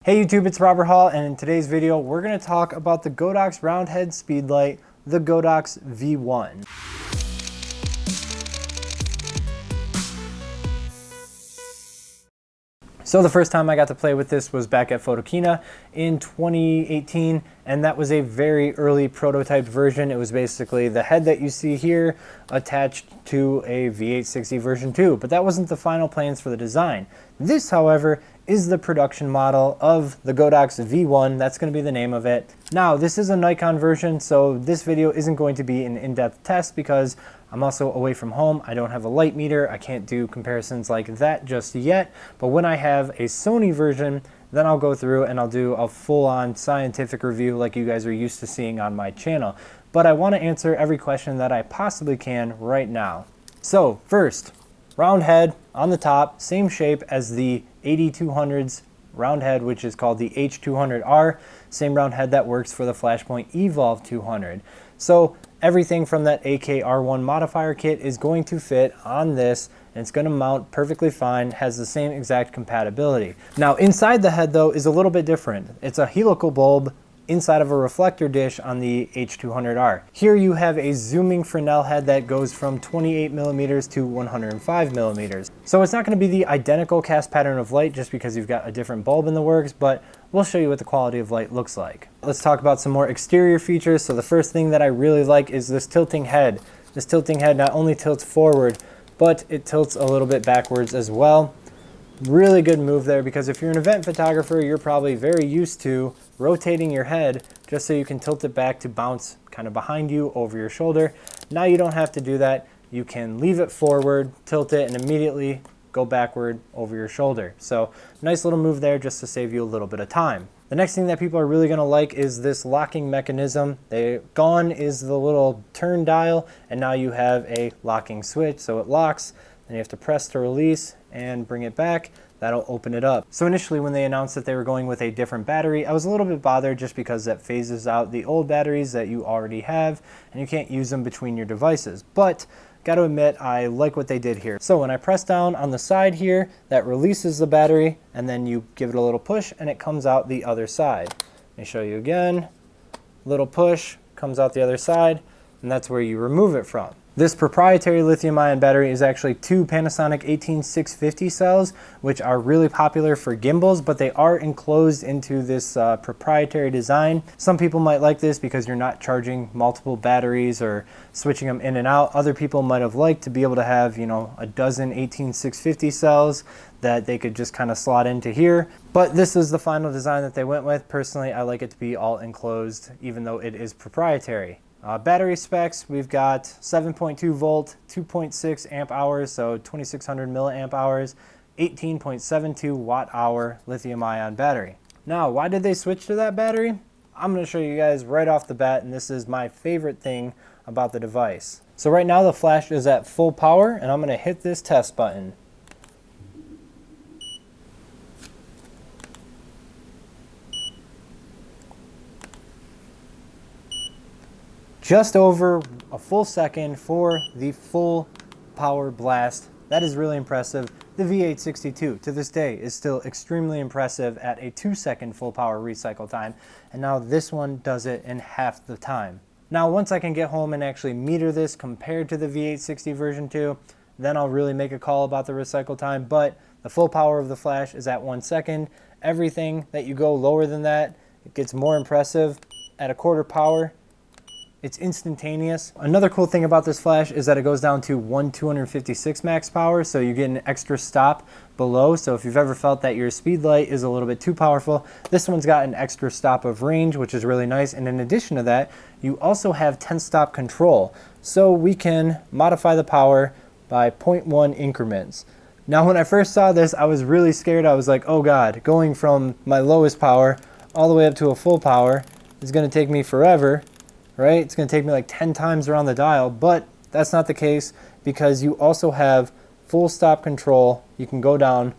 Hey YouTube, it's Robert Hall, and in today's video we're going to talk about the Godox Roundhead Speedlight, the Godox V1. So the first time I got to play with this was back at Photokina in 2018, and that was a very early prototype version. It was basically the head that you see here attached to a V860 version 2, but that wasn't the final plans for the design. This, however, is the production model of the Godox V1. That's going to be the name of it. Now, this is a Nikon version, so this video isn't going to be an in-depth test because I'm also away from home. I don't have a light meter. I can't do comparisons like that just yet. But when I have a Sony version, then I'll go through and I'll do a full-on scientific review like you guys are used to seeing on my channel. But I want to answer every question that I possibly can right now. So first, round head on the top, same shape as the 8200's round head, which is called the H200R, same round head that works for the Flashpoint Evolve 200. So everything from that AK-R1 modifier kit is going to fit on this, and it's going to mount perfectly fine, has the same exact compatibility. Now inside the head though is a little bit different. It's a helical bulb inside of a reflector dish on the H200R. Here you have a zooming Fresnel head that goes from 28mm to 105mm. So it's not going to be the identical cast pattern of light just because you've got a different bulb in the works, but we'll show you what the quality of light looks like. Let's talk about some more exterior features. So the first thing that I really like is this tilting head. This tilting head not only tilts forward, but it tilts a little bit backwards as well. Really good move there, because if you're an event photographer, you're probably very used to rotating your head just so you can tilt it back to bounce kind of behind you over your shoulder. Now you don't have to do that. You can leave it forward, tilt it, and immediately go backward over your shoulder. So nice little move there just to save you a little bit of time. The next thing that people are really going to like is this locking mechanism. Gone is the little turn dial, and now you have a locking switch, so it locks. Then you have to press to release and bring it back. That'll open it up. So initially when they announced that they were going with a different battery, I was a little bit bothered just because that phases out the old batteries that you already have and you can't use them between your devices. But gotta admit, I like what they did here. So when I press down on the side here, that releases the battery, and then you give it a little push and it comes out the other side. Let me show you again. Little push, comes out the other side, and that's where you remove it from. This proprietary lithium-ion battery is actually two Panasonic 18650 cells, which are really popular for gimbals, but they are enclosed into this proprietary design. Some people might like this because you're not charging multiple batteries or switching them in and out. Other people might have liked to be able to have, you know, a dozen 18650 cells that they could just kind of slot into here. But this is the final design that they went with. Personally, I like it to be all enclosed, even though it is proprietary. Battery specs, we've got 7.2 volt, 2.6 amp hours, so 2600 milliamp hours, 18.72 watt hour lithium ion battery. Now, why did they switch to that battery? I'm going to show you guys right off the bat, and this is my favorite thing about the device. So right now the flash is at full power, and I'm going to hit this test button. Just over a full second for the full power blast. That is really impressive. The V862 to this day is still extremely impressive at a 2-second full power recycle time, and now this one does it in half the time. Now once I can get home and actually meter this compared to the V860 version 2, then I'll really make a call about the recycle time, but the full power of the flash is at 1 second. Everything that you go lower than that, it gets more impressive. At a quarter power, it's instantaneous. Another cool thing about this flash is that it goes down to 1/256 max power, so you get an extra stop below. So if you've ever felt that your Speedlight is a little bit too powerful, this one's got an extra stop of range, which is really nice. And in addition to that, you also have 10-stop control. So we can modify the power by 0.1 increments. Now when I first saw this, I was really scared. I was like, oh God, going from my lowest power all the way up to a full power is gonna take me forever. Right? It's going to take me like 10 times around the dial, but that's not the case because you also have full stop control. You can go down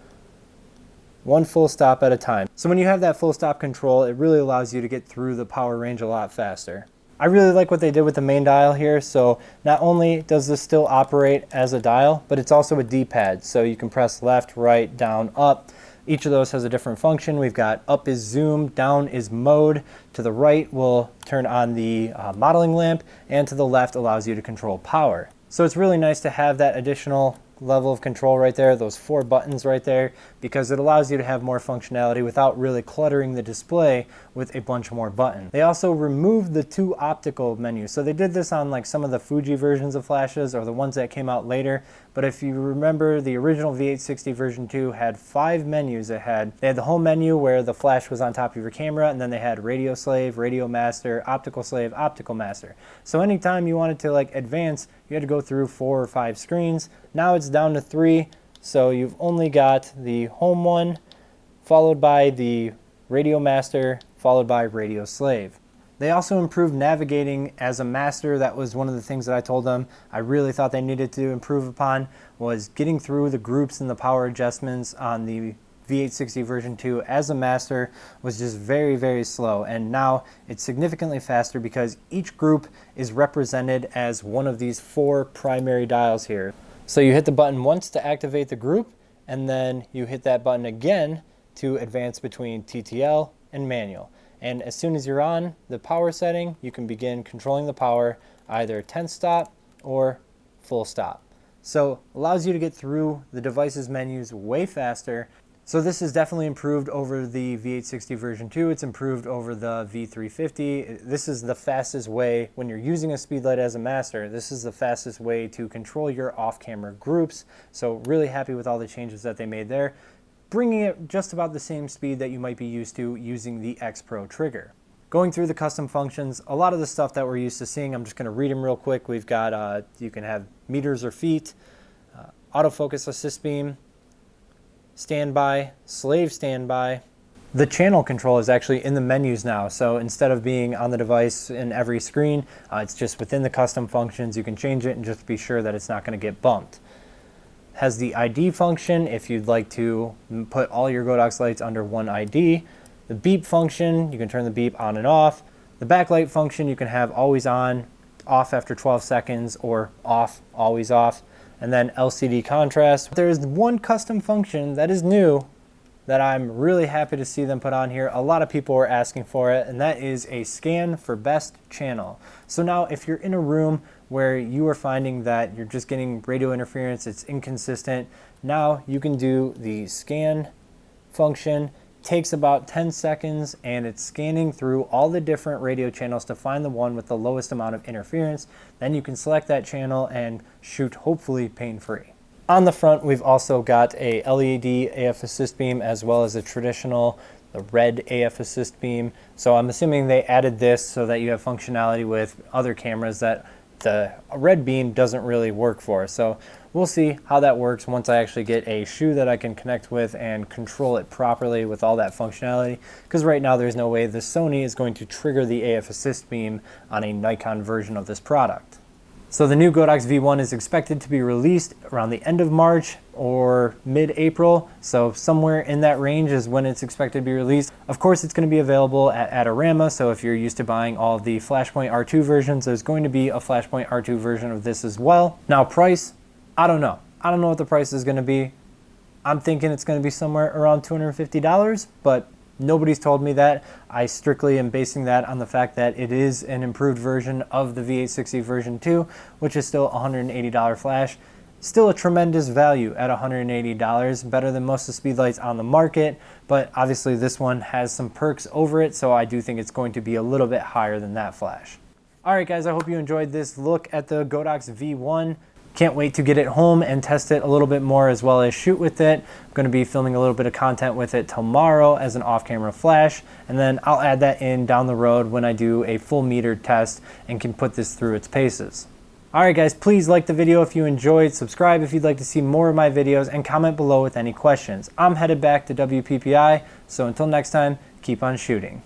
one full stop at a time. So when you have that full stop control, it really allows you to get through the power range a lot faster. I really like what they did with the main dial here. So not only does this still operate as a dial, but it's also a D-pad. So you can press left, right, down, up. Each of those has a different function. We've got up is zoom, down is mode. To the right will turn on the modeling lamp, and to the left allows you to control power. So it's really nice to have that additional level of control right there, those 4 buttons right there, because it allows you to have more functionality without really cluttering the display with a bunch more buttons. They also removed the 2 optical menus. So they did this on like some of the Fuji versions of flashes or the ones that came out later. But if you remember, the original V860 version 2 had 5 menus. They had the home menu where the flash was on top of your camera, and then they had radio slave, radio master, optical slave, optical master. So anytime you wanted to like advance, you had to go through 4 or 5 screens. Now it's down to 3, so you've only got the home one, followed by the radio master, followed by radio slave. They also improved navigating as a master. That was one of the things that I told them I really thought they needed to improve upon, was getting through the groups and the power adjustments on the V860 version 2 as a master was just very, very slow. And now it's significantly faster because each group is represented as one of these 4 primary dials here. So you hit the button once to activate the group, and then you hit that button again to advance between TTL and manual. And as soon as you're on the power setting, you can begin controlling the power, either 10th stop or full stop. So allows you to get through the device's menus way faster. So this is definitely improved over the V860 version 2. It's improved over the V350. This is the fastest way, when you're using a Speedlight as a master, this is the fastest way to control your off-camera groups. So really happy with all the changes that they made there, bringing it just about the same speed that you might be used to using the X Pro trigger. Going through the custom functions, a lot of the stuff that we're used to seeing, I'm just going to read them real quick. We've got, you can have meters or feet, autofocus assist beam, standby, slave standby. The channel control is actually in the menus now, so instead of being on the device in every screen, it's just within the custom functions. You can change it and just be sure that it's not going to get bumped. Has the ID function if you'd like to put all your Godox lights under one ID. The beep function, you can turn the beep on and off. The backlight function, you can have always on, off after 12 seconds, or off, always off. And then LCD contrast. There is one custom function that is new that I'm really happy to see them put on here. A lot of people were asking for it, and that is a scan for best channel. So now if you're in a room where you are finding that you're just getting radio interference, it's inconsistent, now you can do the scan function. Takes about 10 seconds, and it's scanning through all the different radio channels to find the one with the lowest amount of interference. Then you can select that channel and shoot, hopefully pain-free. On the front, we've also got a LED AF assist beam as well as a traditional, the red AF assist beam. So I'm assuming they added this so that you have functionality with other cameras that the red beam doesn't really work for. So we'll see how that works once I actually get a shoe that I can connect with and control it properly with all that functionality, because right now there's no way the Sony is going to trigger the AF assist beam on a Nikon version of this product. So the new Godox V1 is expected to be released around the end of March or mid-April, so somewhere in that range is when it's expected to be released. Of course, it's going to be available at Adorama, so if you're used to buying all of the Flashpoint R2 versions, there's going to be a Flashpoint R2 version of this as well. Now price, I don't know. I don't know what the price is going to be. I'm thinking it's going to be somewhere around $250, but nobody's told me that. I strictly am basing that on the fact that it is an improved version of the V860 version 2, which is still $180 flash. Still a tremendous value at $180, better than most of the Speedlights on the market, but obviously this one has some perks over it, so I do think it's going to be a little bit higher than that flash. Alright guys, I hope you enjoyed this look at the Godox V1. Can't wait to get it home and test it a little bit more as well as shoot with it. I'm going to be filming a little bit of content with it tomorrow as an off-camera flash, and then I'll add that in down the road when I do a full meter test and can put this through its paces. Alright guys, please like the video if you enjoyed, subscribe if you'd like to see more of my videos, and comment below with any questions. I'm headed back to WPPI, so until next time, keep on shooting.